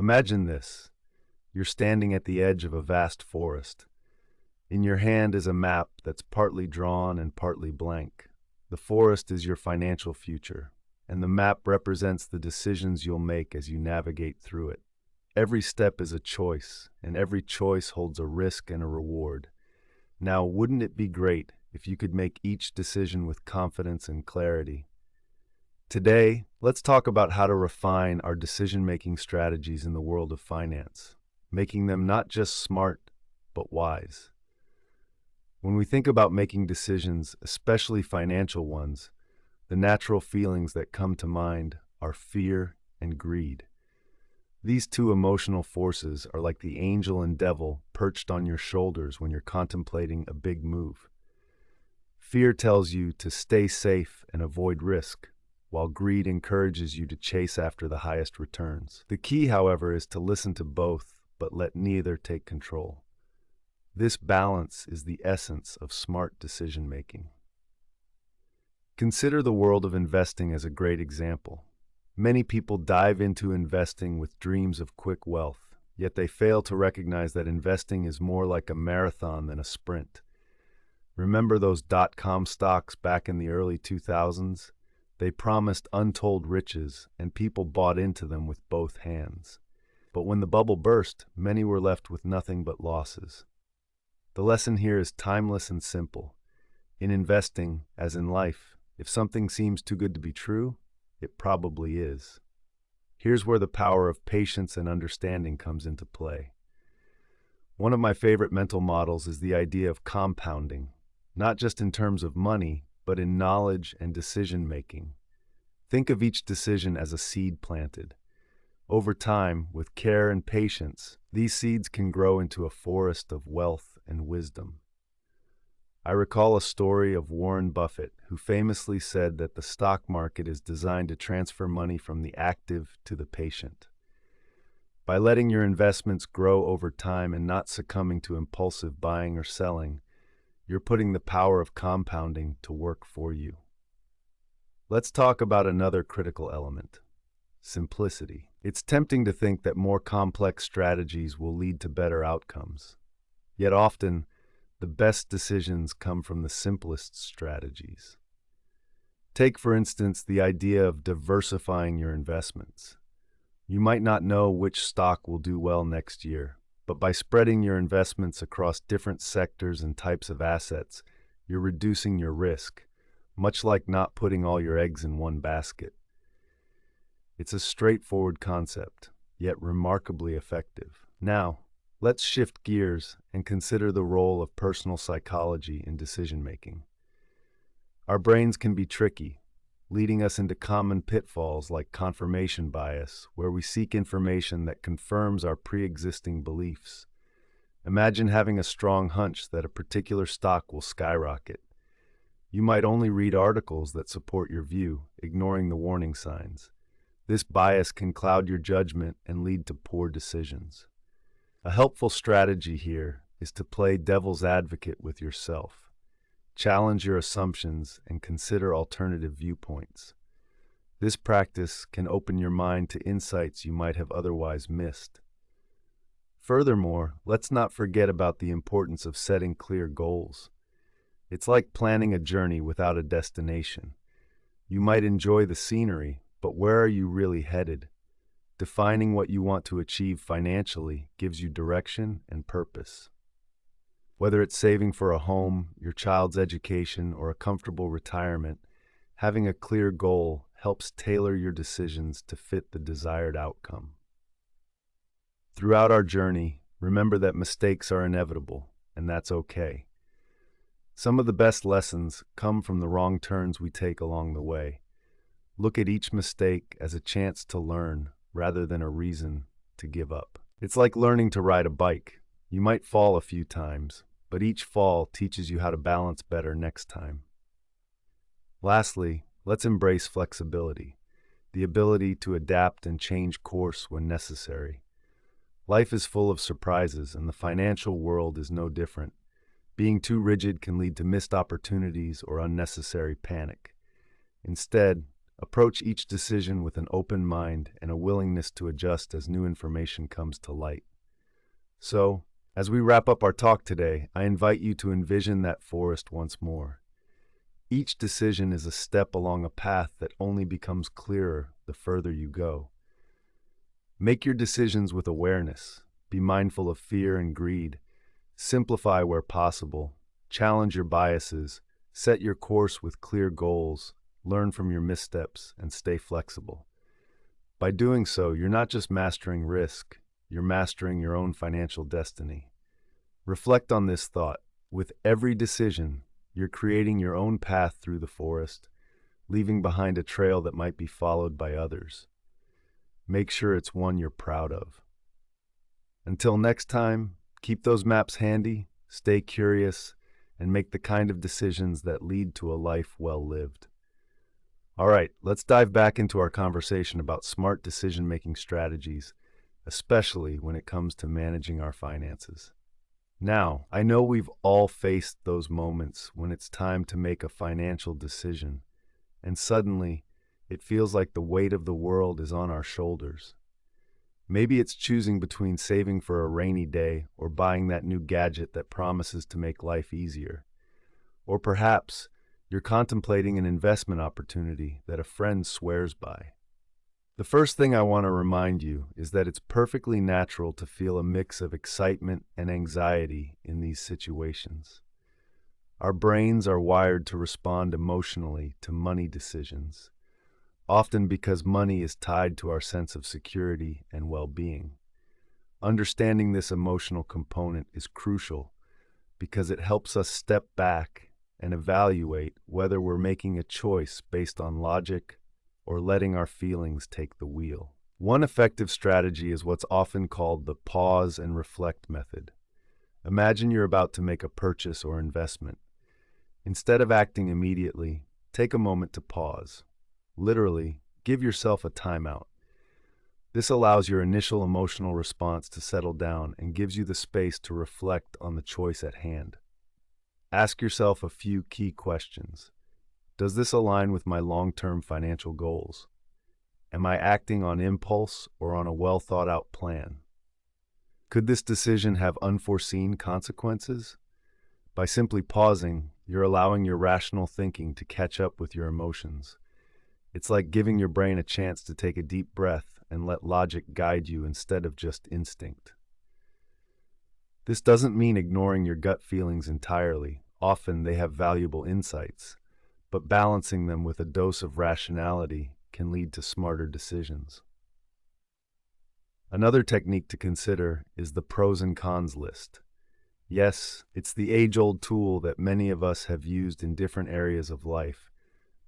Imagine this. You're standing at the edge of a vast forest. In your hand is a map that's partly drawn and partly blank. The forest is your financial future, and the map represents the decisions you'll make as you navigate through it. Every step is a choice, and every choice holds a risk and a reward. Now, wouldn't it be great if you could make each decision with confidence and clarity? Today, let's talk about how to refine our decision-making strategies in the world of finance, making them not just smart, but wise. When we think about making decisions, especially financial ones, the natural feelings that come to mind are fear and greed. These two emotional forces are like the angel and devil perched on your shoulders when you're contemplating a big move. Fear tells you to stay safe and avoid risk, while greed encourages you to chase after the highest returns. The key, however, is to listen to both, but let neither take control. This balance is the essence of smart decision-making. Consider the world of investing as a great example. Many people dive into investing with dreams of quick wealth, yet they fail to recognize that investing is more like a marathon than a sprint. Remember those dot-com stocks back in the early 2000s? They promised untold riches, and people bought into them with both hands. But when the bubble burst, many were left with nothing but losses. The lesson here is timeless and simple. In investing, as in life, if something seems too good to be true, it probably is. Here's where the power of patience and understanding comes into play. One of my favorite mental models is the idea of compounding, not just in terms of money, but in knowledge and decision-making. Think of each decision as a seed planted. Over time, with care and patience, these seeds can grow into a forest of wealth and wisdom. I recall a story of Warren Buffett, who famously said that the stock market is designed to transfer money from the active to the patient. By letting your investments grow over time and not succumbing to impulsive buying or selling, you're putting the power of compounding to work for you. Let's talk about another critical element: simplicity. It's tempting to think that more complex strategies will lead to better outcomes. Yet often, the best decisions come from the simplest strategies. Take, for instance, the idea of diversifying your investments. You might not know which stock will do well next year, but by spreading your investments across different sectors and types of assets, you're reducing your risk, much like not putting all your eggs in one basket. It's a straightforward concept, yet remarkably effective. Now, let's shift gears and consider the role of personal psychology in decision-making. Our brains can be tricky, leading us into common pitfalls like confirmation bias, where we seek information that confirms our pre-existing beliefs. Imagine having a strong hunch that a particular stock will skyrocket. You might only read articles that support your view, ignoring the warning signs. This bias can cloud your judgment and lead to poor decisions. A helpful strategy here is to play devil's advocate with yourself. Challenge your assumptions and consider alternative viewpoints. This practice can open your mind to insights you might have otherwise missed. Furthermore, let's not forget about the importance of setting clear goals. It's like planning a journey without a destination. You might enjoy the scenery, but where are you really headed? Defining what you want to achieve financially gives you direction and purpose. Whether it's saving for a home, your child's education, or a comfortable retirement, having a clear goal helps tailor your decisions to fit the desired outcome. Throughout our journey, remember that mistakes are inevitable, and that's okay. Some of the best lessons come from the wrong turns we take along the way. Look at each mistake as a chance to learn rather than a reason to give up. It's like learning to ride a bike. You might fall a few times, but each fall teaches you how to balance better next time. Lastly, let's embrace flexibility, the ability to adapt and change course when necessary. Life is full of surprises, and the financial world is no different. Being too rigid can lead to missed opportunities or unnecessary panic. Instead, Approach each decision with an open mind and a willingness to adjust as new information comes to light. So, as we wrap up our talk today, I invite you to envision that forest once more. Each decision is a step along a path that only becomes clearer the further you go. Make your decisions with awareness. Be mindful of fear and greed. Simplify where possible. Challenge your biases. Set your course with clear goals. Learn from your missteps and stay flexible. By doing so, you're not just mastering risk, you're mastering your own financial destiny. Reflect on this thought. With every decision, you're creating your own path through the forest, leaving behind a trail that might be followed by others. Make sure it's one you're proud of. Until next time, keep those maps handy, stay curious, and make the kind of decisions that lead to a life well lived. All right, let's dive back into our conversation about smart decision-making strategies, especially when it comes to managing our finances. Now, I know we've all faced those moments when it's time to make a financial decision, and suddenly, it feels like the weight of the world is on our shoulders. Maybe it's choosing between saving for a rainy day or buying that new gadget that promises to make life easier. Or perhaps you're contemplating an investment opportunity that a friend swears by. The first thing I want to remind you is that it's perfectly natural to feel a mix of excitement and anxiety in these situations. Our brains are wired to respond emotionally to money decisions, often because money is tied to our sense of security and well-being. Understanding this emotional component is crucial because it helps us step back and evaluate whether we're making a choice based on logic or letting our feelings take the wheel. One effective strategy is what's often called the pause and reflect method. Imagine you're about to make a purchase or investment. Instead of acting immediately, take a moment to pause. Literally, give yourself a timeout. This allows your initial emotional response to settle down and gives you the space to reflect on the choice at hand. Ask yourself a few key questions. Does this align with my long-term financial goals? Am I acting on impulse or on a well-thought-out plan? Could this decision have unforeseen consequences? By simply pausing, you're allowing your rational thinking to catch up with your emotions. It's like giving your brain a chance to take a deep breath and let logic guide you instead of just instinct. This doesn't mean ignoring your gut feelings entirely. Often they have valuable insights, but balancing them with a dose of rationality can lead to smarter decisions. Another technique to consider is the pros and cons list. Yes, it's the age-old tool that many of us have used in different areas of life,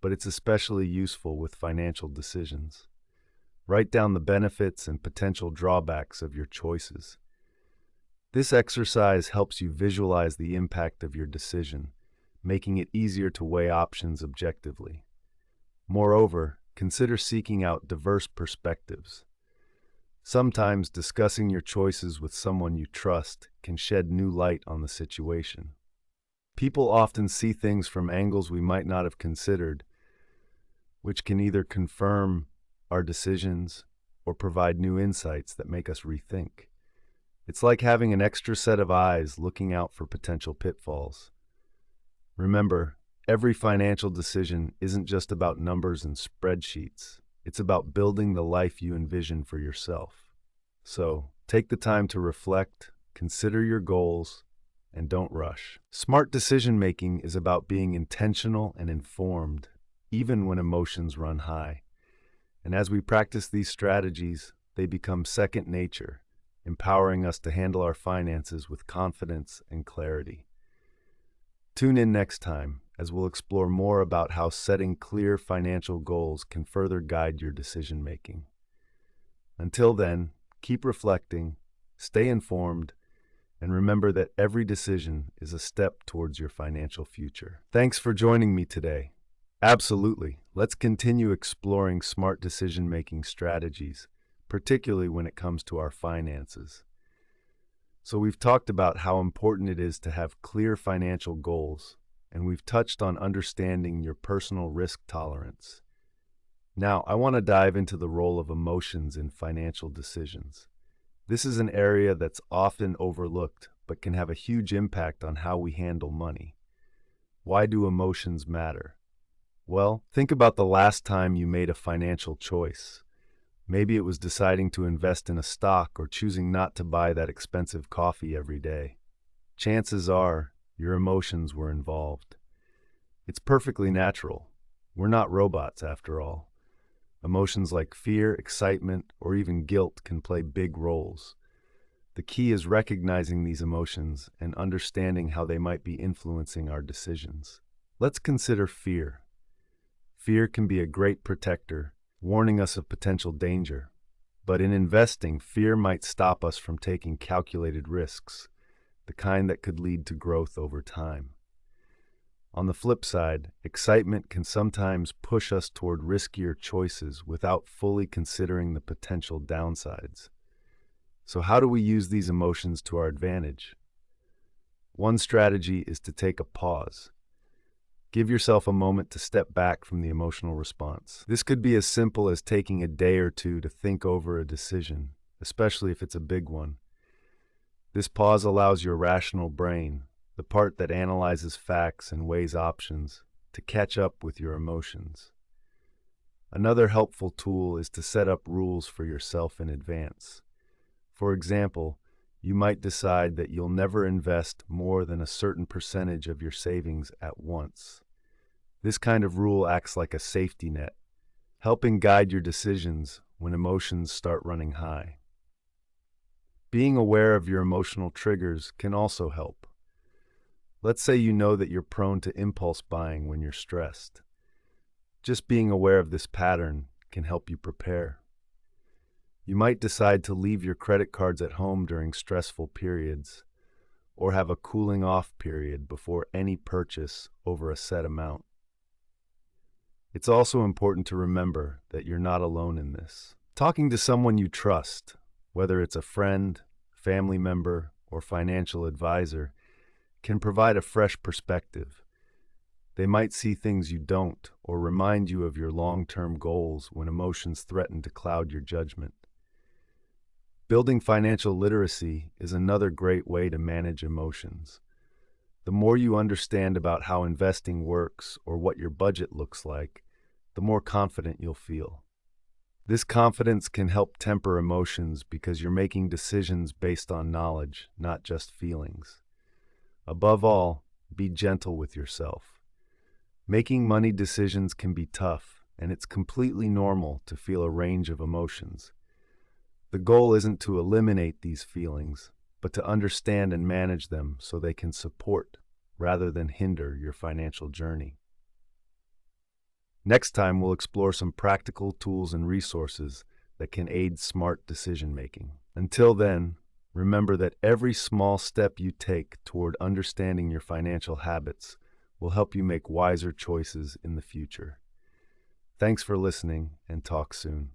but it's especially useful with financial decisions. Write down the benefits and potential drawbacks of your choices. This exercise helps you visualize the impact of your decision, making it easier to weigh options objectively. Moreover, consider seeking out diverse perspectives. Sometimes discussing your choices with someone you trust can shed new light on the situation. People often see things from angles we might not have considered, which can either confirm our decisions or provide new insights that make us rethink. It's like having an extra set of eyes looking out for potential pitfalls. Remember, every financial decision isn't just about numbers and spreadsheets. It's about building the life you envision for yourself. So, take the time to reflect, consider your goals, and don't rush. Smart decision-making is about being intentional and informed, even when emotions run high. And as we practice these strategies, they become second nature, empowering us to handle our finances with confidence and clarity. Tune in next time as we'll explore more about how setting clear financial goals can further guide your decision-making. Until then, keep reflecting, stay informed, and remember that every decision is a step towards your financial future. Thanks for joining me today. Absolutely. Let's continue exploring smart decision-making strategies, particularly when it comes to our finances. So we've talked about how important it is to have clear financial goals, and we've touched on understanding your personal risk tolerance. Now, I want to dive into the role of emotions in financial decisions. This is an area that's often overlooked, but can have a huge impact on how we handle money. Why do emotions matter? Well, think about the last time you made a financial choice. Maybe it was deciding to invest in a stock or choosing not to buy that expensive coffee every day. Chances are your emotions were involved. It's perfectly natural. We're not robots, after all. Emotions like fear, excitement, or even guilt can play big roles. The key is recognizing these emotions and understanding how they might be influencing our decisions. Let's consider fear. Fear can be a great protector, warning us of potential danger. But in investing, fear might stop us from taking calculated risks, the kind that could lead to growth over time. On the flip side, excitement can sometimes push us toward riskier choices without fully considering the potential downsides. So how do we use these emotions to our advantage? One strategy is to take a pause. Give yourself a moment to step back from the emotional response. This could be as simple as taking a day or two to think over a decision, especially if it's a big one. This pause allows your rational brain, the part that analyzes facts and weighs options, to catch up with your emotions. Another helpful tool is to set up rules for yourself in advance. For example, you might decide that you'll never invest more than a certain percentage of your savings at once. This kind of rule acts like a safety net, helping guide your decisions when emotions start running high. Being aware of your emotional triggers can also help. Let's say you know that you're prone to impulse buying when you're stressed. Just being aware of this pattern can help you prepare. You might decide to leave your credit cards at home during stressful periods, or have a cooling off period before any purchase over a set amount. It's also important to remember that you're not alone in this. Talking to someone you trust, whether it's a friend, family member, or financial advisor, can provide a fresh perspective. They might see things you don't, or remind you of your long-term goals when emotions threaten to cloud your judgment. Building financial literacy is another great way to manage emotions. The more you understand about how investing works or what your budget looks like, the more confident you'll feel. This confidence can help temper emotions because you're making decisions based on knowledge, not just feelings. Above all, be gentle with yourself. Making money decisions can be tough, and it's completely normal to feel a range of emotions. The goal isn't to eliminate these feelings, but to understand and manage them so they can support rather than hinder your financial journey. Next time, we'll explore some practical tools and resources that can aid smart decision-making. Until then, remember that every small step you take toward understanding your financial habits will help you make wiser choices in the future. Thanks for listening, and talk soon.